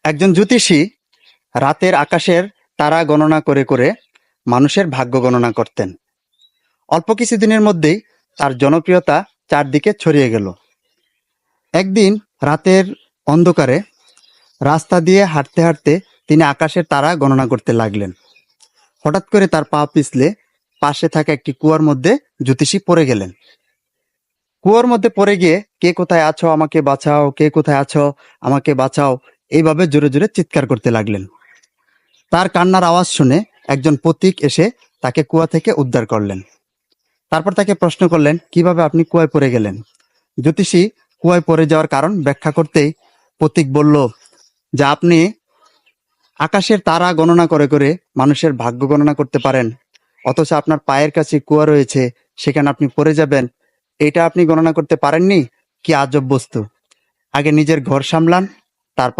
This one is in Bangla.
একজন জ্যোতিষী রাতের আকাশের তারা গণনা করে করে মানুষের ভাগ্য গণনা করতেন। অল্প কিছুদিনের মধ্যেই তার জনপ্রিয়তা চারদিকে ছড়িয়ে গেল। একদিন রাতের অন্ধকারে রাস্তা দিয়ে হাঁটতে হাঁটতে তিনি আকাশের তারা গণনা করতে লাগলেন। হঠাৎ করে তার পা পিছলে পাশে থাকা একটি কুয়ার মধ্যে জ্যোতিষী পড়ে গেলেন। কুয়োর মধ্যে পড়ে গিয়ে, কে কোথায় আছো আমাকে বাঁচাও, কে কোথায় আছো আমাকে বাঁচাও, এইভাবে জোরে জোরে চিৎকার করতে লাগলেন। তার কান্নার আওয়াজ শুনে একজন পথিক এসে তাকে কুয়া থেকে উদ্ধার করলেন। তারপর তাকে প্রশ্ন করলেন, কিভাবে আপনি কুয়ায় পড়ে গেলেন? জ্যোতিষী কুয়ায় পড়ে যাওয়ার কারণ ব্যাখ্যা করতেই পথিক বলল যে, আপনি আকাশের তারা গণনা করে করে মানুষের ভাগ্য গণনা করতে পারেন, অথচ আপনার পায়ের কাছে কুয়া রয়েছে, সেখানে আপনি পড়ে যাবেন, এটা আপনি গণনা করতে পারেননি? কি আজব বস্তু! আগে নিজের ঘর সামলান, তারপরে